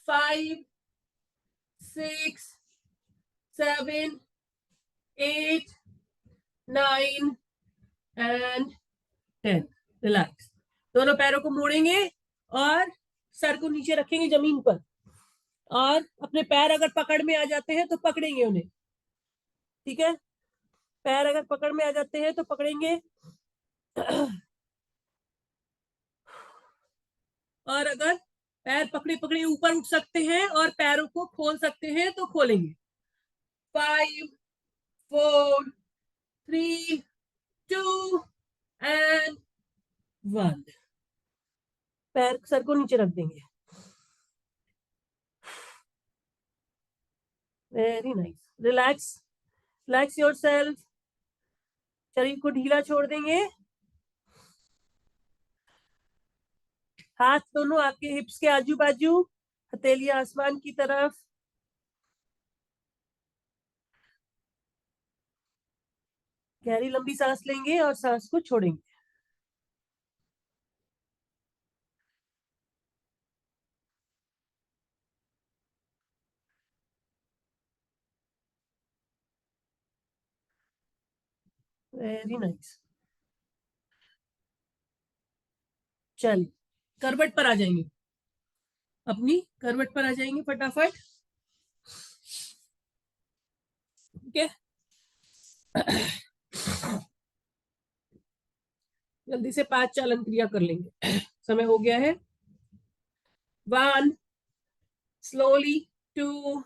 5 6 7 8 9 एंड 10। रिलैक्स। दोनों पैरों को मोड़ेंगे और सर को नीचे रखेंगे जमीन पर, और अपने पैर अगर पकड़ में आ जाते हैं तो पकड़ेंगे उन्हें, ठीक है? पैर अगर पकड़ में आ जाते हैं तो पकड़ेंगे, और अगर पैर पकड़े पकड़े ऊपर उठ सकते हैं और पैरों को खोल सकते हैं तो खोलेंगे। 5 4 3 2 एंड 1। पैर सर को नीचे रख देंगे। Very nice. Relax, relax yourself. शरीर को ढीला छोड़ देंगे। हाथ दोनों आपके हिप्स के आजू बाजू, हथेली आसमान की तरफ। गहरी लंबी सांस लेंगे और सांस को छोड़ेंगे। Very nice. चलिए करवट पर आ जाएंगे, अपनी करवट पर आ जाएंगे फटाफट। ठीक है, जल्दी से 5 चालन क्रिया कर लेंगे। समय हो गया है। 1 स्लोली, 2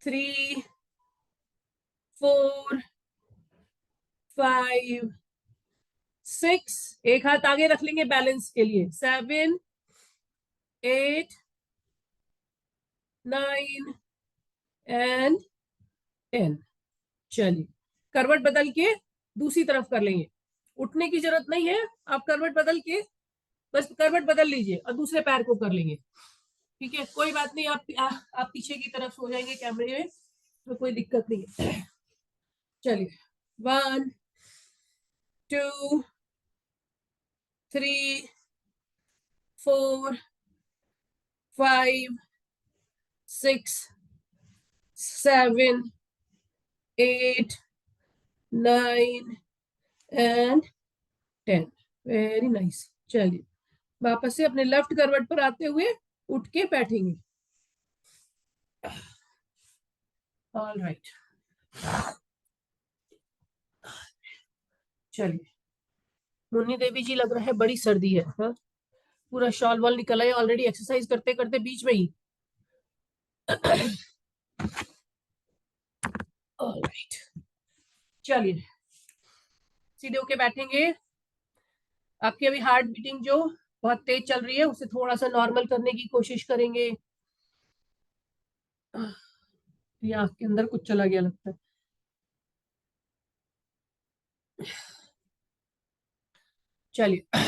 3 4 5 6, एक हाथ आगे रख लेंगे बैलेंस के लिए। 7 8 9 एंड 10। चलिए करवट बदल के दूसरी तरफ कर लेंगे। उठने की जरूरत नहीं है, आप करवट बदल के बस करवट बदल लीजिए और दूसरे पैर को कर लेंगे। ठीक है, कोई बात नहीं, आप पीछे की तरफ सो जाएंगे कैमरे में तो कोई दिक्कत नहीं है। चलिए 1 2 3 4 5 6 7 8 9 एंड 10। Very nice. चलिए वापस से अपने लेफ्ट करवट पर आते हुए उठ के बैठेंगे। ऑल राइट, चलिए। मुन्नी देवी जी, लग रहा है बड़ी सर्दी है। हाँ, पूरा शॉल वॉल निकला है ऑलरेडी, एक्सरसाइज करते करते बीच में ही। ऑल राइट, चलिए सीधे होके बैठेंगे। आपकी अभी हार्ट बीटिंग जो बहुत तेज चल रही है उसे थोड़ा सा नॉर्मल करने की कोशिश करेंगे। ये आंख के अंदर कुछ चला गया लगता है। चलिए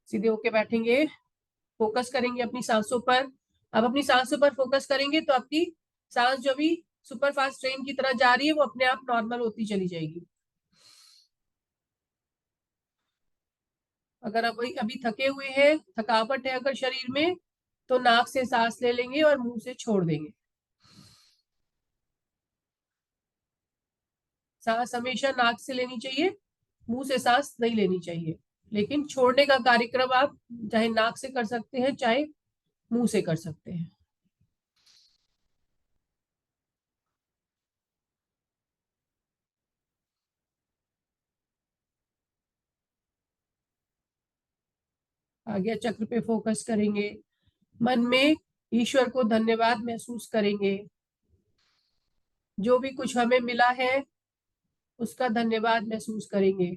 सीधे होके बैठेंगे, फोकस करेंगे अपनी सांसों पर। अब अपनी सांसों पर फोकस करेंगे तो आपकी सांस जो भी सुपर फास्ट ट्रेन की तरह जा रही है वो अपने आप नॉर्मल होती चली जाएगी। अगर अभी अभी थके हुए हैं, थकावट है अगर शरीर में, तो नाक से सांस ले लेंगे और मुंह से छोड़ देंगे। सांस हमेशा नाक से लेनी चाहिए, मुंह से सांस नहीं लेनी चाहिए। लेकिन छोड़ने का कार्यक्रम आप चाहे नाक से कर सकते हैं, चाहे मुंह से कर सकते हैं। आज्ञा चक्र पे फोकस करेंगे, मन में ईश्वर को धन्यवाद महसूस करेंगे। जो भी कुछ हमें मिला है उसका धन्यवाद महसूस करेंगे।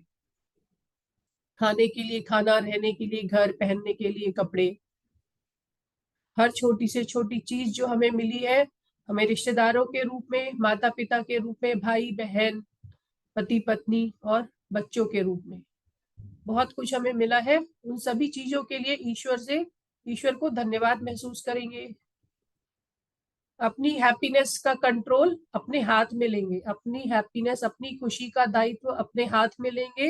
खाने के लिए खाना, रहने के लिए घर, पहनने के लिए कपड़े, हर छोटी से छोटी चीज जो हमें मिली है, हमें रिश्तेदारों के रूप में, माता पिता के रूप में, भाई बहन, पति पत्नी और बच्चों के रूप में बहुत कुछ हमें मिला है। उन सभी चीजों के लिए ईश्वर को धन्यवाद महसूस करेंगे। अपनी हैप्पीनेस का कंट्रोल अपने हाथ में लेंगे, अपनी हैप्पीनेस, अपनी खुशी का दायित्व अपने हाथ में लेंगे।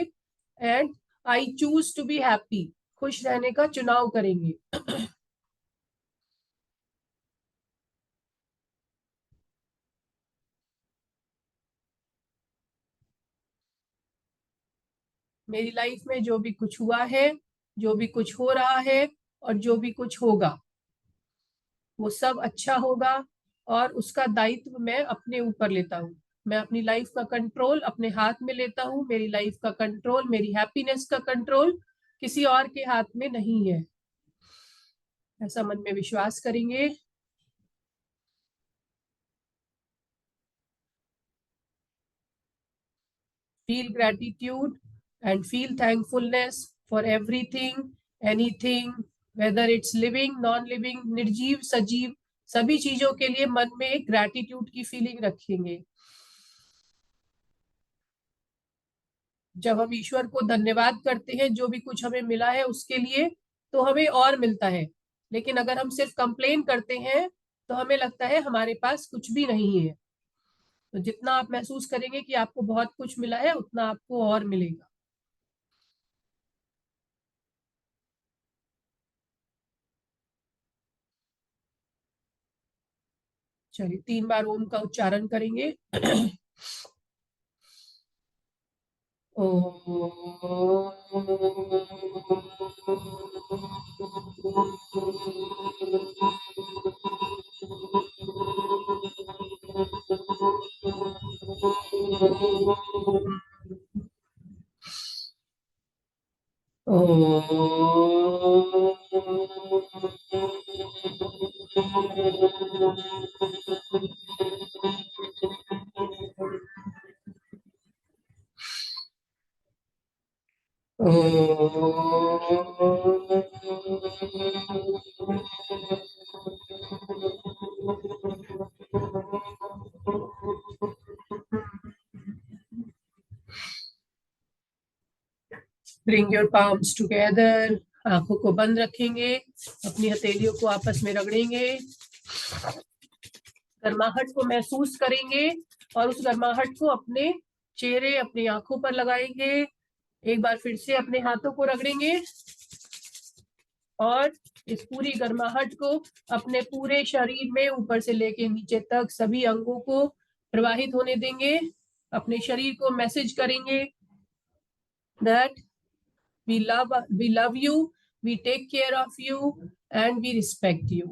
And I choose to be happy, खुश रहने का चुनाव करेंगे। मेरी लाइफ में जो भी कुछ हुआ है, जो भी कुछ हो रहा है और जो भी कुछ होगा, वो सब अच्छा होगा और उसका दायित्व मैं अपने ऊपर लेता हूँ। मैं अपनी लाइफ का कंट्रोल अपने हाथ में लेता हूँ। मेरी लाइफ का कंट्रोल, मेरी हैप्पीनेस का कंट्रोल किसी और के हाथ में नहीं है। ऐसा मन में विश्वास करेंगे। Feel gratitude and feel thankfulness for everything, anything, whether it's living, non living, निर्जीव, सजीव, सभी चीजों के लिए मन में एक ग्रेटिट्यूड की फीलिंग रखेंगे। जब हम ईश्वर को धन्यवाद करते हैं जो भी कुछ हमें मिला है उसके लिए, तो हमें और मिलता है। लेकिन अगर हम सिर्फ कंप्लेन करते हैं तो हमें लगता है हमारे पास कुछ भी नहीं है। तो जितना आप महसूस करेंगे कि आपको बहुत कुछ मिला है, उतना आपको और मिलेगा। चलिए 3 बार ओम का उच्चारण करेंगे। ओ ब्रिंग योर पाम्स टुगेदर। आंखों को बंद रखेंगे, अपनी हथेलियों को आपस में रगड़ेंगे, गर्माहट को महसूस करेंगे और उस गर्माहट को अपने चेहरे, अपनी आंखों पर लगाएंगे। एक बार फिर से अपने हाथों को रगड़ेंगे और इस पूरी गर्माहट को अपने पूरे शरीर में ऊपर से लेके नीचे तक सभी अंगों को प्रवाहित होने देंगे। अपने शरीर को मैसेज करेंगे that we love you, we take care of you and we respect you.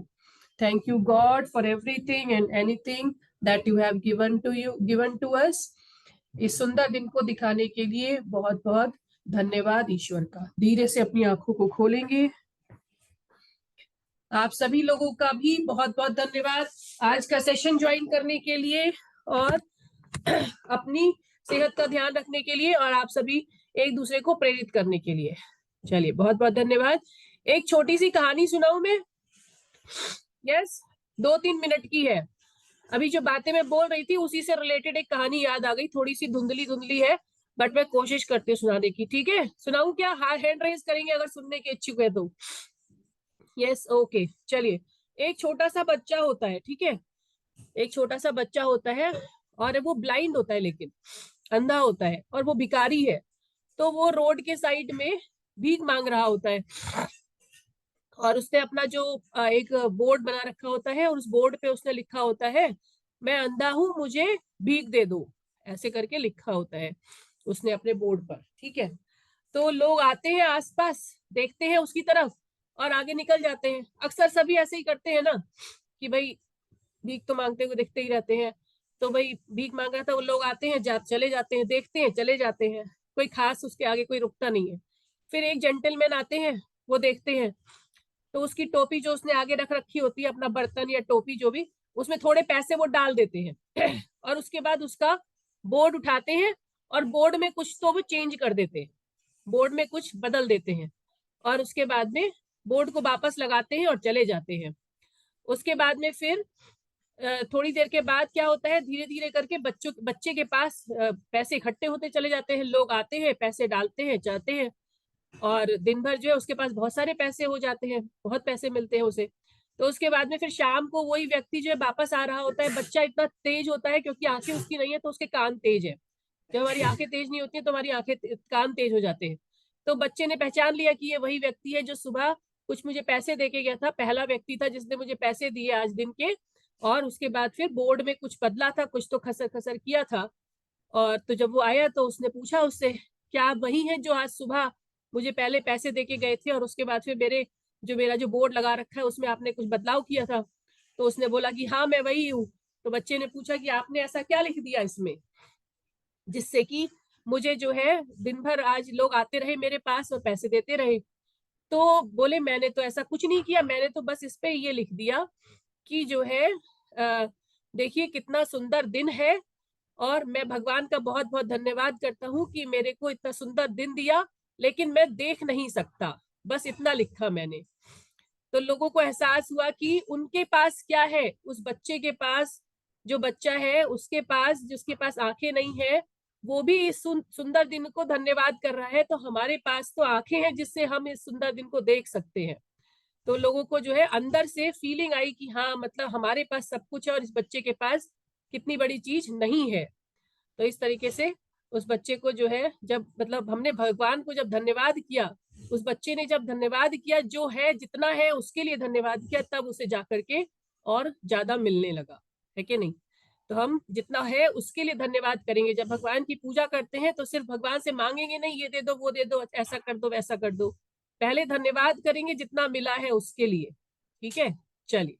Thank you God for everything and anything that you have given to us. इस सुंदर दिन को दिखाने के लिए बहुत बहुत धन्यवाद ईश्वर का। धीरे से अपनी आंखों को खोलेंगे। आप सभी लोगों का भी बहुत बहुत धन्यवाद आज का सेशन ज्वाइन करने के लिए और अपनी सेहत का ध्यान रखने के लिए और आप सभी एक दूसरे को प्रेरित करने के लिए। चलिए बहुत बहुत धन्यवाद। एक छोटी सी कहानी सुनाऊं मैं? यस, 2-3 मिनट की है। अभी जो बातें मैं बोल रही थी उसी से रिलेटेड एक कहानी याद आ गई, थोड़ी सी धुंधली धुंधली है बट मैं कोशिश करती हूँ सुनाने की। ठीक है, सुनाऊं क्या? हैंड रेज करेंगे अगर सुनने के इच्छुक है तो। Yes, okay. चलिए, एक छोटा सा बच्चा होता है, ठीक है, एक छोटा सा बच्चा होता है और वो ब्लाइंड होता है, लेकिन अंधा होता है और वो भिखारी है। तो वो रोड के साइड में भीख मांग रहा होता है, और उसने अपना जो एक बोर्ड बना रखा होता है, और उस बोर्ड पे उसने लिखा होता है, मैं अंधा हूं, मुझे भीख दे दो, ऐसे करके लिखा होता है उसने अपने बोर्ड पर। ठीक है, तो लोग आते हैं आसपास, देखते हैं उसकी तरफ और आगे निकल जाते हैं। अक्सर सभी ऐसे ही करते हैं ना, कि भाई भीख तो मांगते हुए दिखते ही रहते हैं, तो भाई भीख मांग रहा था, वो लोग आते हैं, चले जाते हैं, देखते हैं, चले जाते हैं, कोई खास उसके आगे कोई रुकता नहीं है। फिर एक जेंटलमैन आते हैं, वो देखते हैं, तो उसकी टोपी जो उसने आगे रख रखी होती है, अपना बर्तन या टोपी जो भी, उसमें थोड़े पैसे वो डाल देते हैं और उसके बाद उसका बोर्ड उठाते हैं, और बोर्ड में कुछ तो वो चेंज कर देते हैं, बोर्ड में कुछ बदल देते हैं, और उसके बाद में बोर्ड को वापस लगाते हैं और चले जाते हैं। उसके बाद में फिर थोड़ी देर के बाद क्या होता है, धीरे धीरे करके बच्चे के पास पैसे इकट्ठे होते चले जाते हैं, लोग आते हैं, पैसे डालते हैं, जाते हैं, और दिन भर जो है उसके पास बहुत सारे पैसे हो जाते हैं, बहुत पैसे मिलते हैं उसे। तो उसके बाद में फिर शाम को वही व्यक्ति जो है वापस आ रहा होता है। बच्चा इतना तेज होता है, क्योंकि आंखें उसकी नहीं है तो उसके कान तेज है, जब हमारी आंखें तेज नहीं होती है तो हमारी कान तेज हो जाते हैं। तो बच्चे ने पहचान लिया कि ये वही व्यक्ति है जो सुबह कुछ मुझे पैसे दे के गया था, पहला व्यक्ति था जिसने मुझे पैसे दिए आज दिन के, और उसके बाद फिर बोर्ड में कुछ बदला था, कुछ तो खसर खसर किया था। और तो जब वो आया तो उसने पूछा उससे, क्या आप वही हैं जो आज सुबह मुझे पहले पैसे दे के गए थे, और उसके बाद फिर मेरा जो बोर्ड लगा रखा है उसमें आपने कुछ बदलाव किया था? तो उसने बोला कि हाँ, मैं वही हूँ। तो बच्चे ने पूछा कि आपने ऐसा क्या लिख दिया इसमें, जिससे कि मुझे जो है दिन भर आज लोग आते रहे मेरे पास और पैसे देते रहे? तो बोले, मैंने तो ऐसा कुछ नहीं किया, मैंने तो बस इस पे ये लिख दिया कि जो है देखिए कितना सुंदर दिन है, और मैं भगवान का बहुत बहुत धन्यवाद करता हूँ कि मेरे को इतना सुंदर दिन दिया, लेकिन मैं देख नहीं सकता, बस इतना लिखा मैंने। तो लोगों को एहसास हुआ कि उनके पास क्या है, उस बच्चे के पास, जो बच्चा है उसके पास, जिसके पास आंखें नहीं है, वो भी इस सुंदर दिन को धन्यवाद कर रहा है, तो हमारे पास तो आंखें हैं जिससे हम इस सुंदर दिन को देख सकते हैं। तो लोगों को जो है अंदर से फीलिंग आई कि हाँ, मतलब हमारे पास सब कुछ है और इस बच्चे के पास कितनी बड़ी चीज नहीं है। तो इस तरीके से उस बच्चे को जो है, जब मतलब हमने भगवान को जब धन्यवाद किया, उस बच्चे ने जब धन्यवाद किया, जो है जितना है उसके लिए धन्यवाद किया, तब उसे जाकर के और ज्यादा मिलने लगा, है कि नहीं? तो हम जितना है उसके लिए धन्यवाद करेंगे। जब भगवान की पूजा करते हैं तो सिर्फ भगवान से मांगेंगे नहीं, ये दे दो, वो दे दो, ऐसा कर दो, वैसा कर दो। पहले धन्यवाद करेंगे जितना मिला है उसके लिए। ठीक है, चलिए,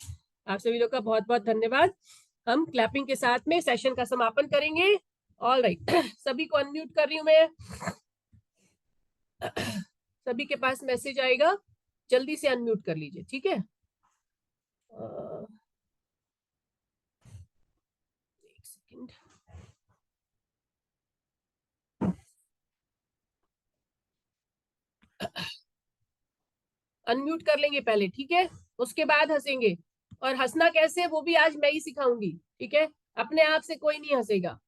आप सभी लोग का बहुत बहुत धन्यवाद। हम क्लैपिंग के साथ में सेशन का समापन करेंगे। ऑल राइट, सभी को अनम्यूट कर रही हूँ मैं। सभी के पास मैसेज आएगा, जल्दी से अनम्यूट कर लीजिए, ठीक है? एक सेकंड, अनम्यूट कर लेंगे पहले, ठीक है? उसके बाद हंसेंगे, और हंसना कैसे वो भी आज मैं ही सिखाऊंगी, ठीक है? अपने आप से कोई नहीं हंसेगा,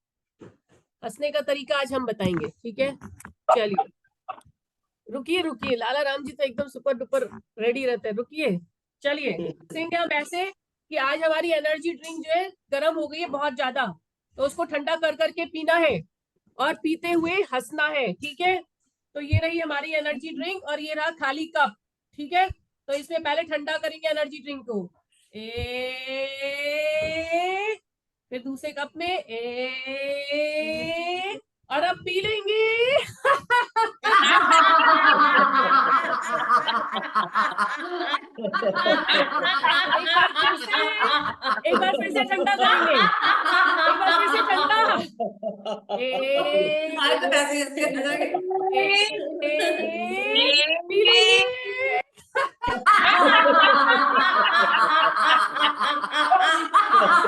हंसने का तरीका आज हम बताएंगे, ठीक है? चलिए, रुकिए रुकिए, लाला राम जी तो एकदम सुपर डुपर रेडी रहते हैं, रुकिए। चलिए, हंसेंगे हम ऐसे कि आज हमारी एनर्जी ड्रिंक जो है गर्म हो गई है बहुत ज्यादा, तो उसको ठंडा कर करके पीना है, और पीते हुए हंसना है, ठीक है? तो ये रही हमारी एनर्जी ड्रिंक, और ये रहा खाली कप, ठीक है? तो इसमें पहले ठंडा करेंगे एनर्जी ड्रिंक को, फिर दूसरे कप में और अब पी लेंगे। एक बार फिर से ठंडा करेंगे, एक बार फिर से ठंडा, पी